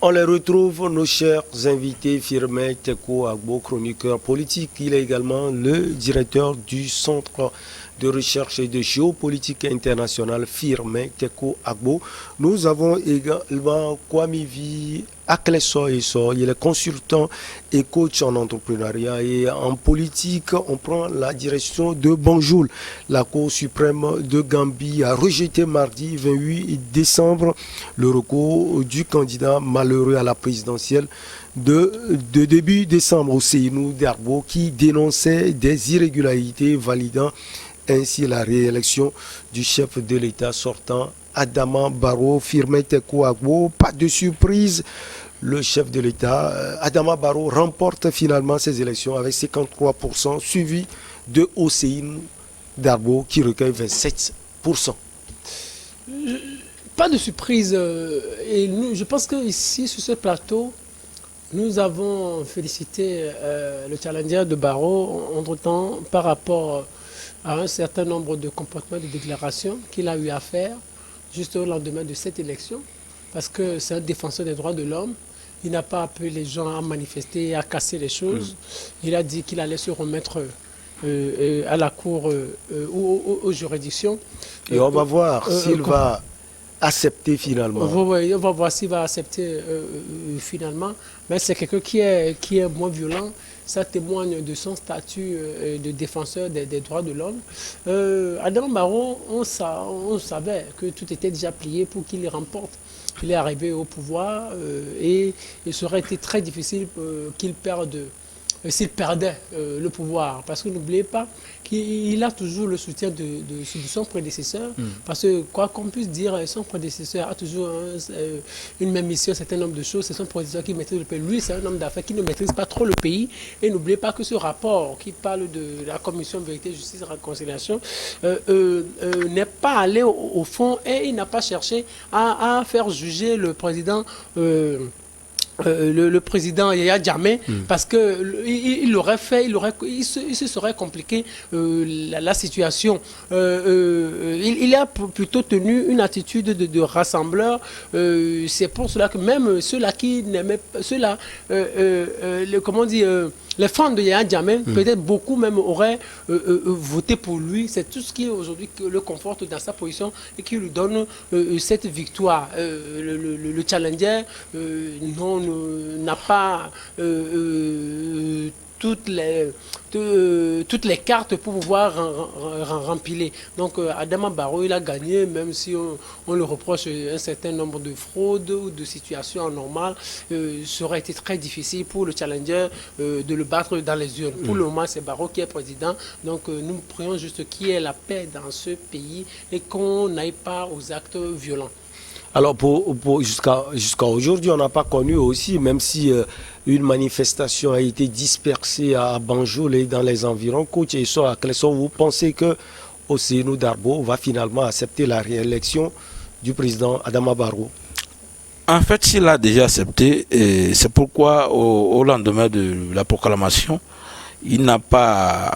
On les retrouve, nos chers invités, Firmin Teko Agbo, chroniqueur politique. Il est également le directeur du Centre de recherche et de géopolitique internationale, Firmin Teko Agbo. Nous avons également Kwamivi Akleso Eso. Il est consultant et coach en entrepreneuriat et en politique. On prend la direction de Banjul. La Cour suprême de Gambie a rejeté mardi 28 décembre le recours du candidat malheureux à la présidentielle de début décembre, Ousseynou Darbo, qui dénonçait des irrégularités validant ainsi la réélection du chef de l'État sortant, Adama Barrow. Firmin Teko Agbo. Pas de surprise, le chef de l'État, Adama Barrow, remporte finalement ces élections avec 53%, suivi de Ousseynou Darbo qui recueille 27%. Pas de surprise. Et nous, je pense qu'ici, sur ce plateau, nous avons félicité le challenger de Barrow, entre-temps, par rapport à un certain nombre de comportements, de déclarations qu'il a eu à faire juste au lendemain de cette élection, parce que c'est un défenseur des droits de l'homme. Il n'a pas appelé les gens à manifester, à casser les choses. Il a dit qu'il allait se remettre à la cour ou aux juridictions. Et on va voir s'il va accepter finalement. On va voir s'il va accepter finalement. Mais c'est quelqu'un qui est moins violent. Ça témoigne de son statut de défenseur des droits de l'homme. Adama Barrow, on savait que tout était déjà plié pour qu'il les remporte. Il est arrivé au pouvoir et il serait été très difficile qu'il perde, s'il perdait le pouvoir. Parce que n'oubliez pas qu'il a toujours le soutien de son prédécesseur. Parce que quoi qu'on puisse dire, son prédécesseur a toujours une même mission, un certain nombre de choses. C'est son prédécesseur qui maîtrise le pays. Lui, c'est un homme d'affaires qui ne maîtrise pas trop le pays. Et n'oubliez pas que ce rapport qui parle de la commission Vérité, Justice et Réconciliation n'est pas allé au fond et il n'a pas cherché à faire juger le président. Le président Yaya Jammeh, parce que il se serait compliqué la situation. Il a plutôt tenu une attitude de rassembleur. C'est pour cela que même ceux-là qui n'aimaient pas, les fans de Yaya Jammeh, peut-être beaucoup même auraient voté pour lui. C'est tout ce qui aujourd'hui le conforte dans sa position et qui lui donne cette victoire. Le challenger n'a pas toutes les cartes pour pouvoir rempiler. Donc Adama Barrow, il a gagné, même si on le reproche un certain nombre de fraudes ou de situations anormales. Ça aurait été très difficile pour le challenger de le battre dans les urnes. Pour le moment, c'est Barrow qui est président. Donc nous prions juste qu'il y ait la paix dans ce pays et qu'on n'aille pas aux actes violents. Alors jusqu'à aujourd'hui, on n'a pas connu aussi, même si une manifestation a été dispersée à Banjul et dans les environs, Coach et à Clesson, vous pensez que Ousseynou Darbo va finalement accepter la réélection du président Adama Barrow? En fait, s'il a déjà accepté, c'est pourquoi au lendemain de la proclamation, il n'a pas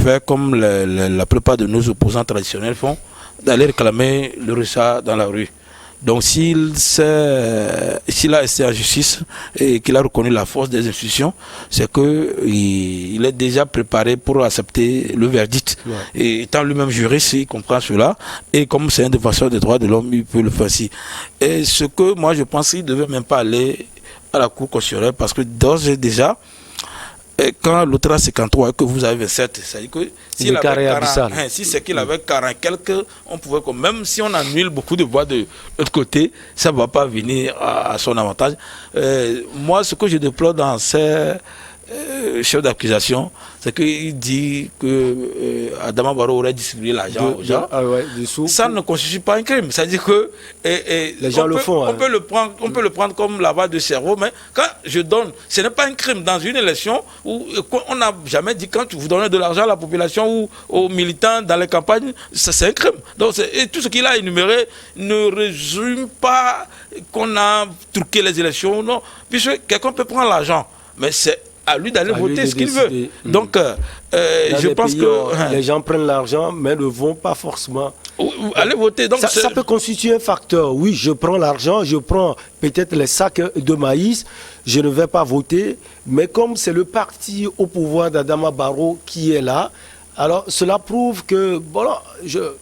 fait comme la plupart de nos opposants traditionnels font, d'aller réclamer le ressort dans la rue. Donc s'il a essayé en justice et qu'il a reconnu la force des institutions, c'est qu'il est déjà préparé pour accepter le verdict. Ouais. Et étant lui-même juriste, il comprend cela. Et comme c'est un défenseur des droits de l'homme, il peut le faire aussi. Et ce que moi je pense qu'il ne devait même pas aller à la Cour constitutionnelle parce que d'ores et déjà, quand l'autre a 53 et que vous avez 27, c'est-à-dire que s'il avait 40, si c'est qu'il avait 40 quelques, on pouvait, même si on annule beaucoup de voix de l'autre côté, ça ne va pas venir à son avantage. Moi, ce que je déplore dans ces chefs d'accusation, c'est qu'il dit que Adama Barrow aurait distribué l'argent aux gens. Ça ne constitue pas un crime. C'est-à-dire que les gens le font. On peut le prendre comme lavage de cerveau, mais quand je donne, ce n'est pas un crime. Dans une élection où on n'a jamais dit quand vous donnez de l'argent à la population ou aux militants dans les campagnes, c'est un crime. Donc, et tout ce qu'il a énuméré ne résume pas qu'on a truqué les élections, non. Puisque quelqu'un peut prendre l'argent, mais c'est à lui d'aller voter ce qu'il veut. Donc, je pense que les gens prennent l'argent, mais ne vont pas forcément aller voter. Donc ça peut constituer un facteur. Oui, je prends l'argent, je prends peut-être les sacs de maïs, je ne vais pas voter, mais comme c'est le parti au pouvoir d'Adama Barrow qui est là, alors cela prouve que voilà,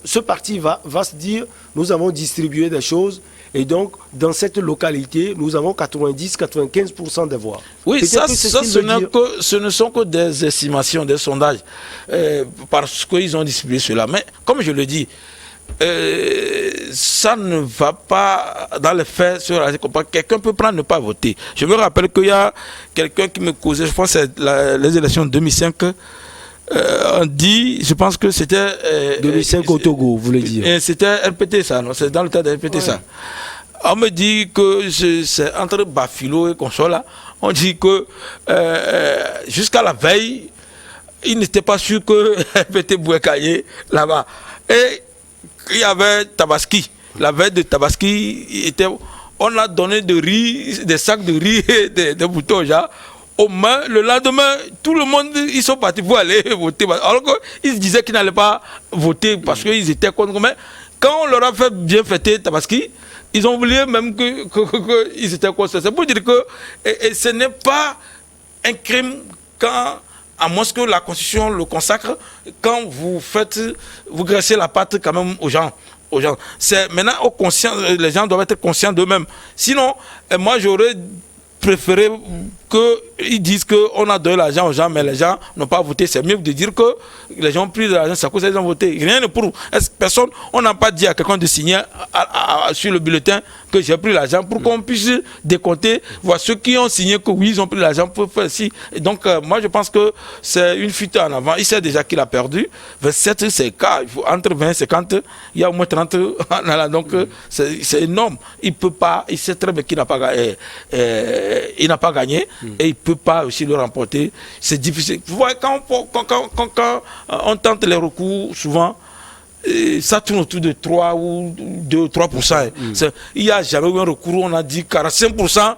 ce parti va se dire, nous avons distribué des choses, et donc dans cette localité, nous avons 90-95% des voix. Oui, ce ne sont que des estimations, des sondages, parce qu'ils ont distribué cela. Mais comme je le dis, ça ne va pas dans les faits sur la campagne. Quelqu'un peut prendre ne pas voter. Je me rappelle qu'il y a quelqu'un qui me causait, je pense que c'est les élections de 2005, on dit, je pense que c'était 2005 au Togo, vous voulez dire. C'était RPT ça, non? C'est dans le tas de RPT ça. On me dit que c'est entre Bafilo et Consola. On dit que jusqu'à la veille, il n'était pas sûr que RPT Bouekaye là-bas. Et il y avait Tabaski. La veille de Tabaski, on a donné de riz, des sacs de riz et des boutons aux gens. Au moins, le lendemain, tout le monde, ils sont partis pour aller voter. Alors qu'ils se disaient qu'ils n'allaient pas voter parce qu'ils étaient contre. Mais quand on leur a fait bien fêter Tabaski, ils ont oublié même qu'ils étaient contre. C'est pour dire que ce n'est pas un crime quand, à moins que la Constitution le consacre, quand vous graissez la patte quand même aux gens. C'est maintenant les gens doivent être conscients d'eux-mêmes. Sinon, moi j'aurais préféré qu'ils disent qu'on a donné l'argent aux gens, mais les gens n'ont pas voté. C'est mieux de dire que les gens ont pris de l'argent, c'est à cause qu'ils ont voté. Rien ne prouve. Personne, on n'a pas dit à quelqu'un de signer sur le bulletin que j'ai pris l'argent pour qu'on puisse décompter. Voir ceux qui ont signé que oui, ils ont pris l'argent pour faire ci. Et donc, moi, je pense que c'est une fuite en avant. Il sait déjà qu'il a perdu. 27, c'est cas. Entre 20 et 50, il y a au moins 30. Donc, c'est énorme. Il peut pas, il sait très bien qu'il n'a pas gagné. Il n'a pas gagné et il ne peut pas aussi le remporter. C'est difficile. Vous voyez, quand on tente les recours, souvent, ça tourne autour de 3 ou 2-3%. Il n'y a jamais eu un recours où on a dit 45%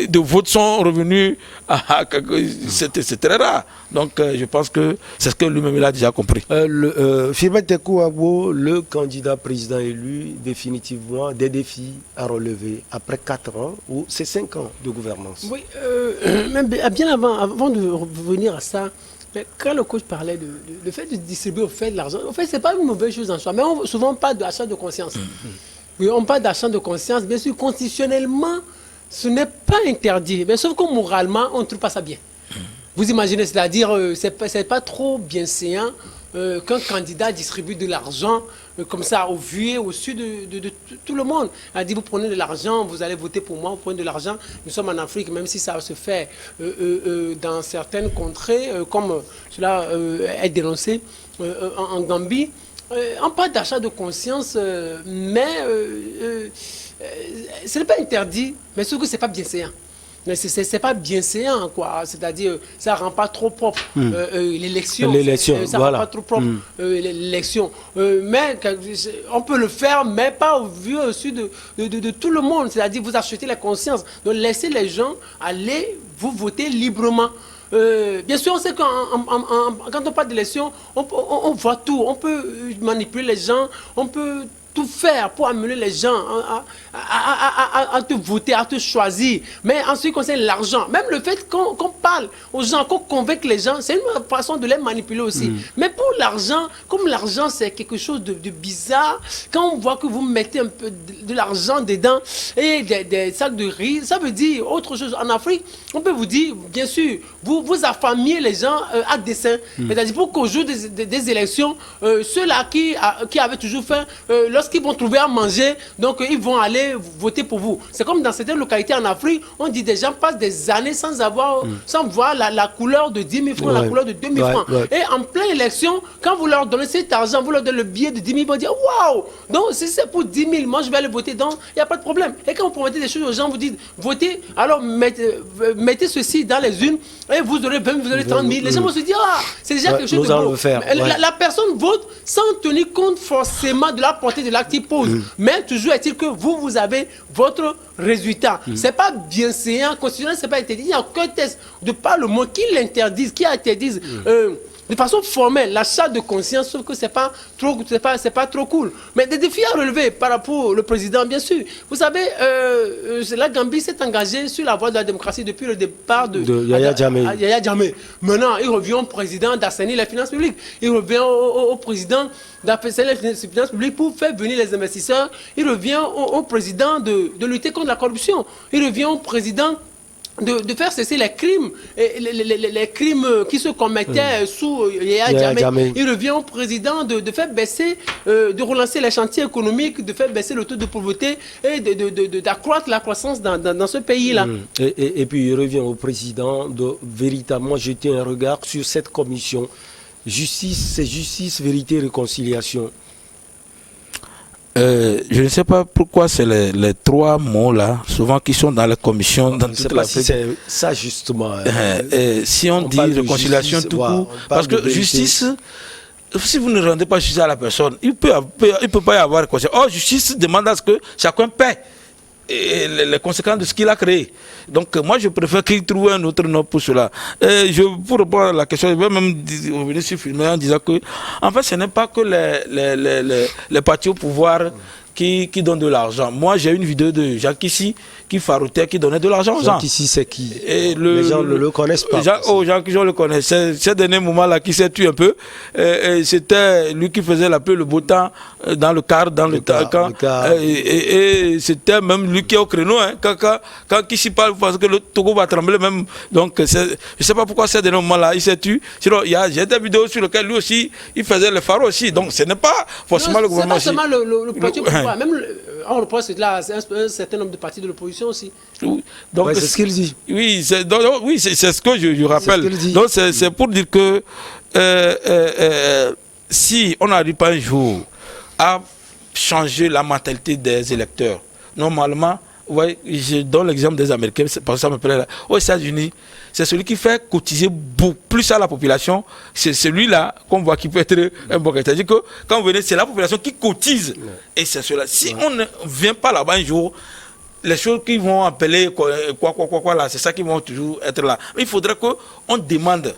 de votes sont revenus. C'est très rare. Donc je pense que c'est ce que lui-même a déjà compris. Firmin Tekou Agbo, le candidat président élu, définitivement des défis à relever après 4 ans ou c'est 5 ans de gouvernance. Oui, même bien avant de revenir à ça, mais quand le coach parlait de fait de distribuer au fait de l'argent, au fait, ce n'est pas une mauvaise chose en soi, mais souvent on parle d'achat de conscience. Oui, on parle d'achat de conscience, bien sûr, constitutionnellement, ce n'est pas interdit, mais sauf que moralement, on ne trouve pas ça bien. Vous imaginez, c'est-à-dire, c'est pas trop bienséant qu'un candidat distribue de l'argent comme ça au vu et au su de tout le monde. Elle dit, vous prenez de l'argent, vous allez voter pour moi, vous prenez de l'argent. Nous sommes en Afrique, même si ça se fait dans certaines contrées, comme cela est dénoncé en Gambie. On parle d'achat de conscience, mais ce n'est pas interdit, mais surtout que ce n'est pas bienséant. C'est pas bienséant, quoi. C'est-à-dire, ça ne rend pas trop propre l'élection. Ça ne rend pas trop propre l'élection. Mais on peut le faire, mais pas au vu aussi de tout le monde. C'est-à-dire, vous achetez la conscience. Donc, laissez les gens aller vous voter librement. Bien sûr, on sait que quand on parle d'élection, on voit tout. On peut manipuler les gens, on peut tout faire pour amener les gens à te voter, à te choisir. Mais en ce qui concerne l'argent, même le fait qu'on parle aux gens, qu'on convainque les gens, c'est une façon de les manipuler aussi. Mais pour l'argent, comme l'argent c'est quelque chose de bizarre, quand on voit que vous mettez un peu de l'argent dedans et des sacs de riz, ça veut dire autre chose. En Afrique, on peut vous dire, bien sûr, vous affamiez les gens à dessein. C'est-à-dire pour qu'au jour des élections, ceux-là qui avaient toujours faim, lorsqu'ils vont trouver à manger, donc ils vont aller voter pour vous. C'est comme dans certaines localités en Afrique, on dit des gens passent des années sans voir la couleur de 10 000 francs, la couleur de 2 000 francs. Et en pleine élection, quand vous leur donnez cet argent, vous leur donnez le billet de 10 000, ils vont dire waouh! Donc si c'est pour 10 000, moi je vais aller voter, donc il n'y a pas de problème. Et quand vous promettez des choses aux gens, vous dites votez, alors mettez ceci dans les urnes et vous aurez 20 000, vous aurez 30 000. Les gens vont se dire ah, c'est déjà quelque chose de beau. La personne vote sans tenir compte forcément de la portée de l'acte qu'il pose. Mais toujours est-il que vous avez votre résultat. C'est pas bienséant, constitutionnel, c'est pas interdit. Il n'y a aucun test de par le mot qui l'interdise, qui interdise. de façon formelle, l'achat de conscience, sauf que c'est pas trop cool. Mais des défis à relever par rapport au président, bien sûr. Vous savez, la Gambie s'est engagée sur la voie de la démocratie depuis le départ de Yaya Jammeh. Maintenant, il revient au président d'assainir les finances publiques. Il revient au président d'assainir les finances publiques pour faire venir les investisseurs. Il revient au président de lutter contre la corruption. Il revient au président de faire cesser les crimes, les crimes qui se commettaient sous Yaya Jammeh. Il revient au président de faire baisser, de relancer les chantiers économiques, de faire baisser le taux de pauvreté et d'accroître la croissance dans ce pays-là. Et puis il revient au président de véritablement jeter un regard sur cette commission. Justice, c'est justice, vérité, réconciliation. Je ne sais pas pourquoi c'est les trois mots là, souvent qui sont dans la commission. Dans toute la si c'est ça justement. Si on dit réconciliation tout court, parce que justice, si vous ne rendez pas justice à la personne, il peut pas y avoir réconciliation. Or, justice demande à ce que chacun paie les conséquences de ce qu'il a créé. Donc moi je préfère qu'il trouve un autre nom pour cela. Pour répondre à la question, je vais même revenir sur Firmé en disant que en fait ce n'est pas que les partis au pouvoir qui donnent de l'argent. Moi j'ai une vidéo de Jacques Issi qui faroutait, qui donnait de l'argent aux gens. Jacques Issi c'est qui? Les gens ne le connaissent pas. Jacques Issi le connaît. Ces derniers moments-là qui s'est tué un peu, c'était lui qui faisait le beau temps dans le car, et c'était même lui qui est au créneau. Hein, quand Issi parle, parce que le Togo va trembler même. Donc je ne sais pas pourquoi ces derniers moments-là il s'est tué. Sinon j'ai des vidéos sur lesquelles lui aussi il faisait le phare aussi. Donc ce n'est pas forcément le gouvernement. C'est pas seulement le parti au pouvoir. Même on reproche cela à un certain nombre de partis de l'opposition aussi. Oui. Donc c'est ce qu'il dit. Oui, c'est ce que je rappelle. Donc c'est pour dire que si on n'arrive pas un jour à changer la mentalité des électeurs, normalement, ouais, je donne l'exemple des Américains, parce que ça me plaît. Aux États-Unis, c'est celui qui fait cotiser beaucoup plus à la population. C'est celui-là qu'on voit qui peut être un bon. C'est-à-dire que quand vous venez, c'est la population qui cotise. Et c'est cela. Si on ne vient pas là-bas un jour, les choses qui vont appeler quoi là, c'est ça qui vont toujours être là. Mais il faudrait qu'on demande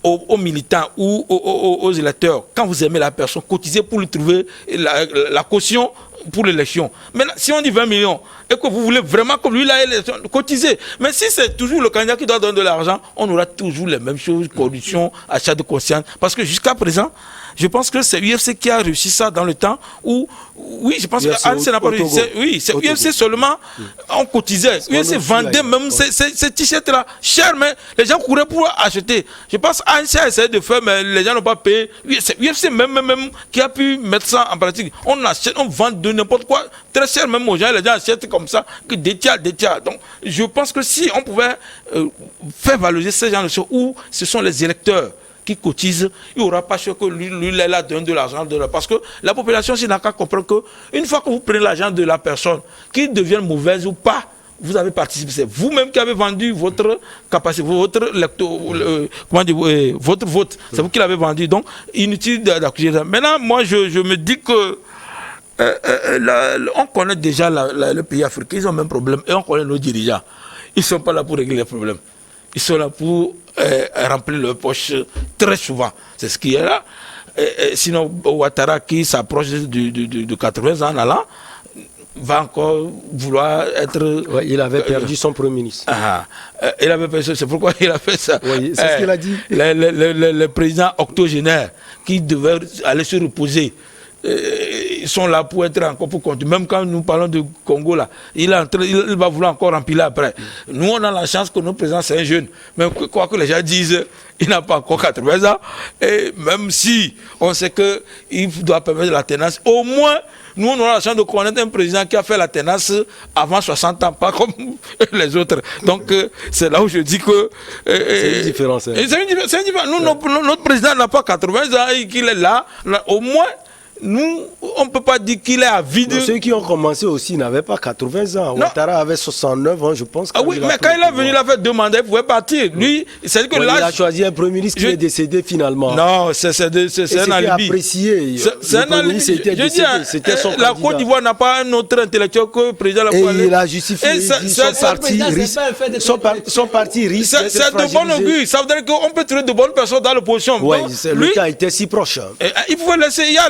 aux militants ou aux électeurs, quand vous aimez la personne, cotisez pour lui trouver la caution pour l'élection. Maintenant, si on dit 20 millions et que vous voulez vraiment que lui, là, cotisez. Mais si c'est toujours le candidat qui doit donner de l'argent, on aura toujours les mêmes choses, corruption, achat de conscience. Parce que jusqu'à présent, je pense que c'est l'UFC qui a réussi ça dans le temps où, oui, je pense que ANC n'a pas réussi. Oui, c'est l'UFC seulement, on cotisait. L'UFC vendait même ces t-shirts-là cher, mais les gens couraient pour acheter. Je pense que ANC a essayé de faire, mais les gens n'ont pas payé. C'est l'UFC même qui a pu mettre ça en pratique. On achète, on vend de n'importe quoi, très cher même aux gens, les gens achètent comme ça, que des tiers. Donc, je pense que si on pouvait faire valoriser ces gens de choses où ce sont les électeurs qui cotisent, il n'y aura pas sûr que lui là donne de l'argent. Parce que la population, n'a qu'à comprendre qu'une fois que vous prenez l'argent de la personne, qu'il devienne mauvaise ou pas, vous avez participé. C'est vous-même qui avez vendu votre capacité, votre vote. C'est vous qui l'avez vendu. Donc, inutile d'accuser ça. Maintenant, moi, je me dis que on connaît déjà le pays africain, ils ont le même problème. Et on connaît nos dirigeants. Ils ne sont pas là pour régler les problèmes. Ils sont là pour remplir leurs poches très souvent. C'est ce qui est là. Sinon, Ouattara, qui s'approche de 80 ans en allant, va encore vouloir être... Ouais, il avait perdu son Premier ministre. Il avait perdu, c'est pourquoi il a fait ça. Oui, c'est ce qu'il a dit. Le président octogénaire qui devait aller se reposer, ils sont là pour être encore pour continuer. Même quand nous parlons de Congo, là, il va vouloir encore empiler après. Nous, on a la chance que notre président, c'est un jeune. Même quoi que les gens disent, il n'a pas encore 80 ans. Et même si on sait qu'il doit permettre la ténance, au moins, nous, on aura la chance de connaître un président qui a fait la ténance avant 60 ans, pas comme les autres. Donc, c'est là où je dis que... c'est une différence. Hein. C'est une différence. Nous, notre président n'a pas 80 ans et qu'il est là, au moins... nous, on ne peut pas dire qu'il est à vide. Ceux qui ont commencé aussi n'avaient pas 80 ans. Ouattara avait 69 ans, je pense. Ah oui, mais quand il est venu, il a fait 2 mandats, il pouvait partir. Lui, c'est que là. Il a choisi un premier ministre qui est décédé finalement. Non, c'est un alibi. Apprécié. C'est un alibi. Je dis, la Côte d'Ivoire n'a pas un autre intellectuel que le président de la Coalition. Et il a justifié. Son parti risque. C'est de bon augure. Ça veut dire qu'on peut trouver de bonnes personnes dans l'opposition. Oui, le cas était si proche. Il pouvait laisser. Il y a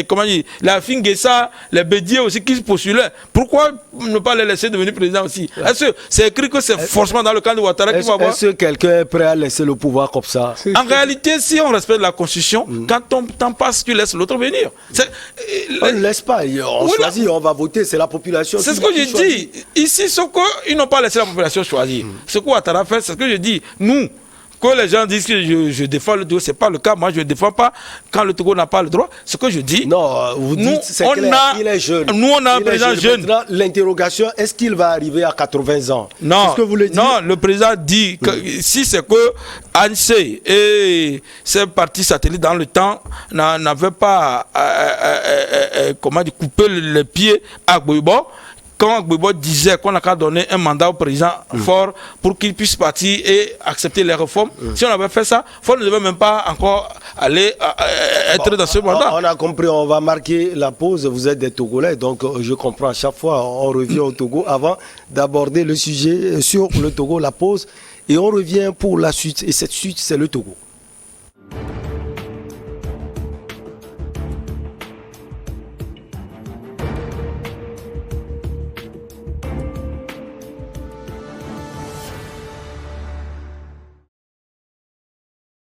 comment dire, la Finguessa, les Bédier aussi qui se postulaient. Pourquoi ne pas les laisser devenir président aussi? Est-ce que c'est écrit que c'est forcément dans le camp de Ouattara qui va avoir? Est-ce que quelqu'un est prêt à laisser le pouvoir comme ça? En réalité, si on respecte la Constitution, quand ton temps passe, tu laisses l'autre venir. On ne laisse pas. On choisit, on va voter, c'est la population. C'est ce que je dis. Ici, sauf qu'ils n'ont pas laissé la population choisir. Ce que Ouattara fait, c'est ce que je dis. Nous, que les gens disent que je défends le Togo, ce n'est pas le cas. Moi, je ne défends pas quand le Togo n'a pas le droit. Ce que je dis. Non, vous dites c'est clair, il est jeune. Nous, on a un président jeune. L'interrogation, est-ce qu'il va arriver à 80 ans? Non, ce que vous le dites? Non, le président dit que si c'est que ANC et ses partis satellites dans le temps n'avaient pas comment dire, coupé les pieds à Gbagbo. Quand Gbagbo disait qu'on a qu'à donner un mandat au président fort pour qu'il puisse partir et accepter les réformes, si on avait fait ça, Fort ne devait même pas encore aller être dans ce mandat. On a compris, on va marquer la pause. Vous êtes des Togolais, donc je comprends. À chaque fois, on revient au Togo avant d'aborder le sujet sur le Togo, la pause. Et on revient pour la suite. Et cette suite, c'est le Togo.